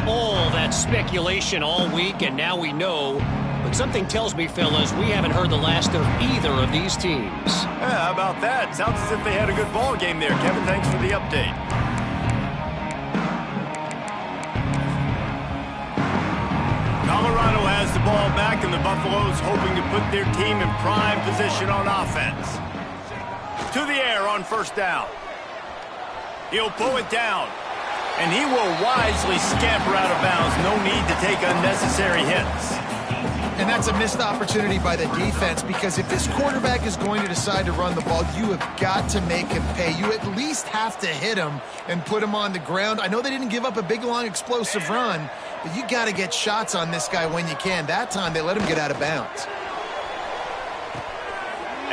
All that speculation all week, and now we know. But something tells me, fellas, we haven't heard the last of either of these teams. Yeah, how about that? Sounds as if they had a good ball game there, Kevin. Thanks for the update. Colorado has the ball back, and the Buffaloes hoping to put their team in prime position on offense. To the air on first down. He'll pull it down, and he will wisely scamper out of bounds. No need to take unnecessary hits. And that's a missed opportunity by the defense, because if this quarterback is going to decide to run the ball, you have got to make him pay. You at least have to hit him and put him on the ground. I know they didn't give up a big, long, explosive run, but you got to get shots on this guy when you can. That time, they let him get out of bounds.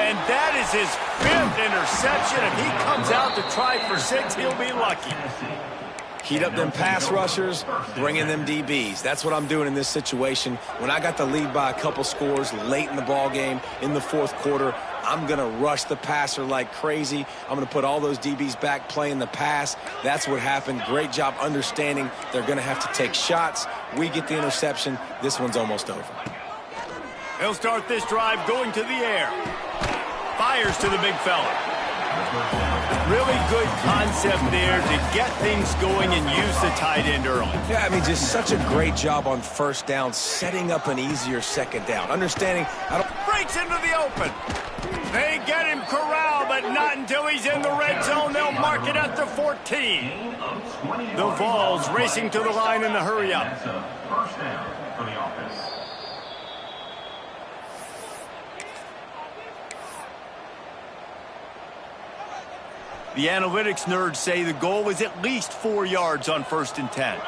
And that is his 5th interception. If he comes out to try for 6, he'll be lucky. Heat up them pass rushers, bring in them DBs. That's what I'm doing in this situation. When I got the lead by a couple scores late in the ball game, in the 4th quarter, I'm going to rush the passer like crazy. I'm going to put all those DBs back playing the pass. That's what happened. Great job understanding they're going to have to take shots. We get the interception. This one's almost over. He'll start this drive going to the air. Fires to the big fella. Really good concept there to get things going and use the tight end early. Yeah, I mean, just such a great job on first down, setting up an easier second down. Understanding breaks into the open. They get him corralled, but not until he's in the red zone. They'll mark it at the 14. The Vols racing to the line in the hurry up. First down for the offense. The analytics nerds say the goal is at least 4 yards on 1st and 10.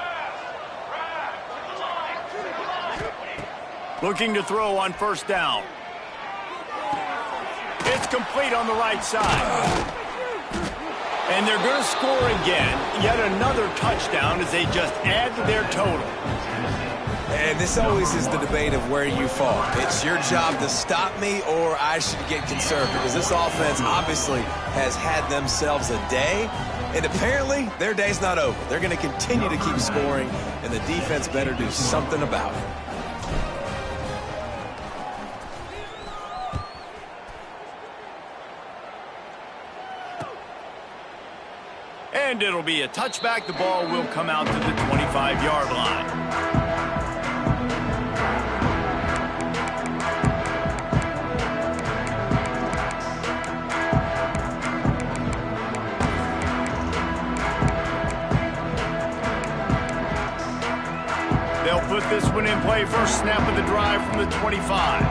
Looking to throw on first down. It's complete on the right side. And they're going to score again. Yet another touchdown as they just add to their total. And this always is the debate of where you fall. It's your job to stop me, or I should get concerned, because this offense obviously has had themselves a day, and apparently their day's not over. They're going to continue to keep scoring, and the defense better do something about it. And it'll be a touchback. The ball will come out to the 25-yard line. They'll put this one in play. First snap of the drive from the 25.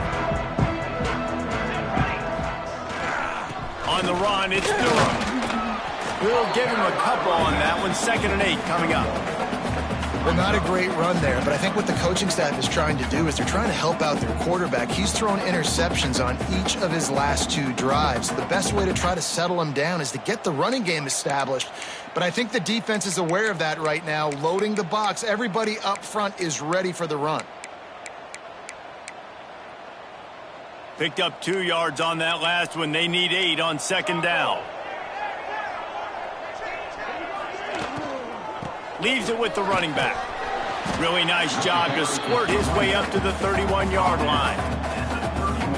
On the run, it's Durham. We'll give him a couple on that one. 2nd and 8 coming up. Well, not a great run there, but I think what the coaching staff is trying to do is they're trying to help out their quarterback. He's thrown interceptions on each of his last 2 drives. The best way to try to settle him down is to get the running game established. But I think the defense is aware of that right now, loading the box. Everybody up front is ready for the run. Picked up 2 yards on that last one. They need 8 on 2nd down. Leaves it with the running back. Really nice job to squirt his way up to the 31-yard line.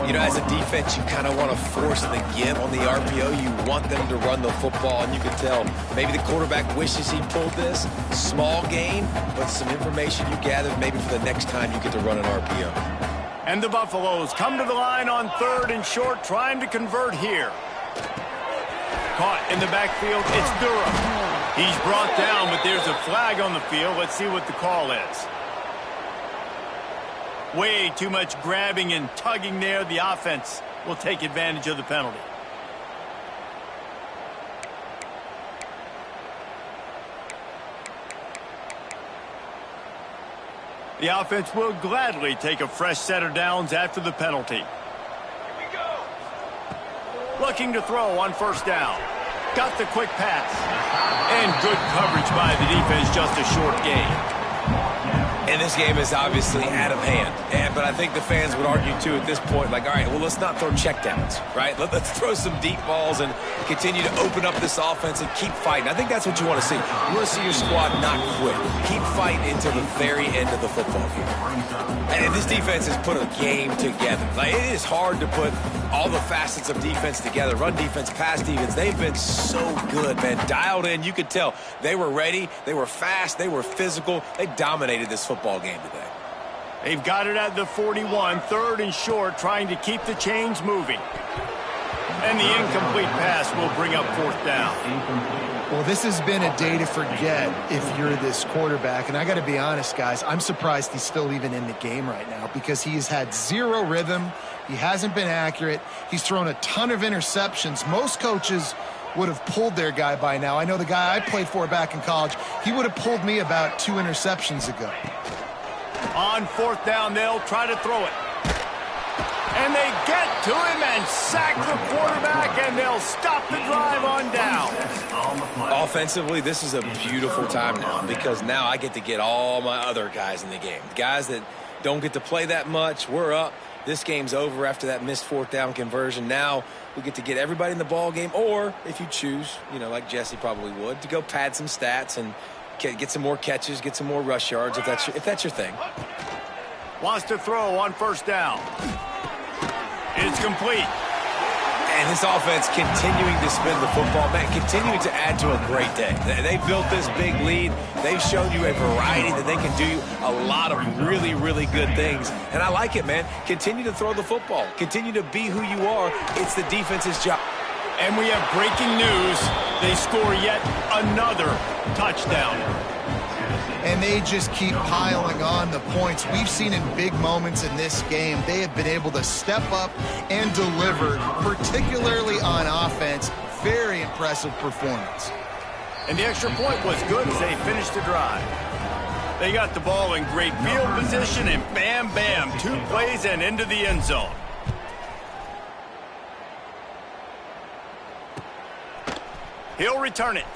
You know, as a defense, you kind of want to force the give on the RPO. You want them to run the football, and you can tell maybe the quarterback wishes he pulled this. Small gain, but some information you gathered maybe for the next time you get to run an RPO. And the Buffaloes come to the line on 3rd and short, trying to convert here. Caught in the backfield, it's Durham. He's brought down, but there's a flag on the field. Let's see what the call is. Way too much grabbing and tugging there. The offense will take advantage of the penalty. The offense will gladly take a fresh set of downs after the penalty. Here we go. Looking to throw on first down. Got the quick pass. And good coverage by the defense, just a short gain. And this game is obviously out of hand. But I think the fans would argue, too, at this point, like, all right, well, let's not throw checkdowns, right? Let's throw some deep balls and continue to open up this offense and keep fighting. I think that's what you want to see. You want to see your squad not quit. Keep fighting until the very end of the football game. And this defense has put a game together. Like, it is hard to put all the facets of defense together. Run defense, pass defense. They've been so good, man. Dialed in. You could tell they were ready. They were fast. They were physical. They dominated this football game today. They've got it at the 41, 3rd and short, trying to keep the chains moving. And the incomplete pass will bring up 4th down. Well, this has been a day to forget if you're this quarterback. And I got to be honest, guys, I'm surprised he's still even in the game right now because he has had zero rhythm. He hasn't been accurate. He's thrown a ton of interceptions. Most coaches would have pulled their guy by now. I know the guy I played for back in college, he would have pulled me about 2 interceptions ago. On 4th down, they'll try to throw it. And they get to him and sack the quarterback, and they'll stop the drive on down. Offensively, this is a beautiful time now because now I get to get all my other guys in the game. Guys that don't get to play that much, we're up. This game's over after that missed 4th down conversion. Now we get to get everybody in the ball game, or if you choose, you know, like Jesse probably would, to go pad some stats and get some more catches, get some more rush yards if that's your thing. Wants to throw on 1st down. It's complete. And this offense continuing to spin the football, man, continuing to add to a great day. They built this big lead. They've shown you a variety that they can do a lot of really, really good things. And I like it, man. Continue to throw the football. Continue to be who you are. It's the defense's job. And we have breaking news. They score yet another touchdown. And they just keep piling on the points. We've seen in big moments in this game, they have been able to step up and deliver, particularly on offense. Very impressive performance. And the extra point was good as they finished the drive. They got the ball in great field position, and bam, bam, 2 plays and into the end zone. He'll return it.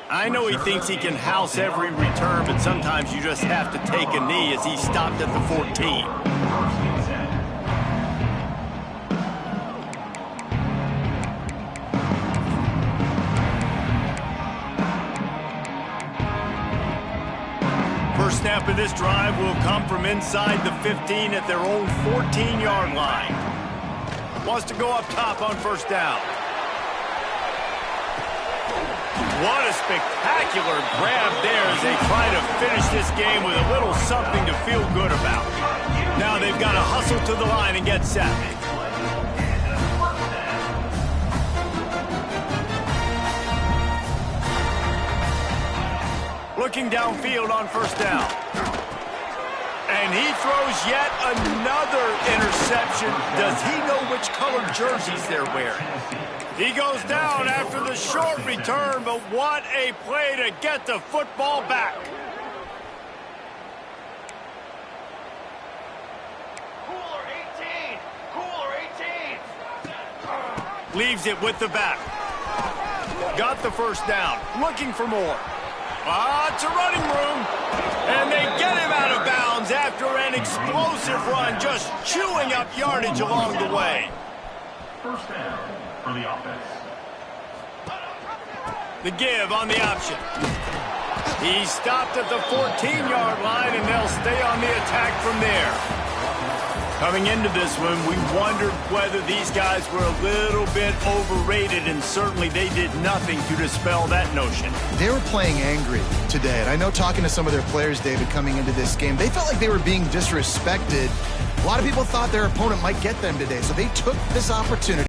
I know he thinks he can house every return, but sometimes you just have to take a knee as he stopped at the 14. First snap of this drive will come from inside the 15 at their own 14-yard line. Wants to go up top on 1st down. What a spectacular grab there as they try to finish this game with a little something to feel good about. Now they've got to hustle to the line and get set. Looking downfield on 1st down. And he throws yet another interception. Does he know which colored jerseys they're wearing? He goes down after the short return, but what a play to get the football back. Cooler 18! Cooler 18! Leaves it with the back. Got the 1st down. Looking for more. Lots of running room. And they get him out of bounds after an explosive run, just chewing up yardage along the way. 1st down for the offense. The give on the option. He stopped at the 14-yard line, and they'll stay on the attack from there. Coming into this one, we wondered whether these guys were a little bit overrated, and certainly they did nothing to dispel that notion. They were playing angry today, and I know talking to some of their players, David, coming into this game, they felt like they were being disrespected. A lot of people thought their opponent might get them today, so they took this opportunity.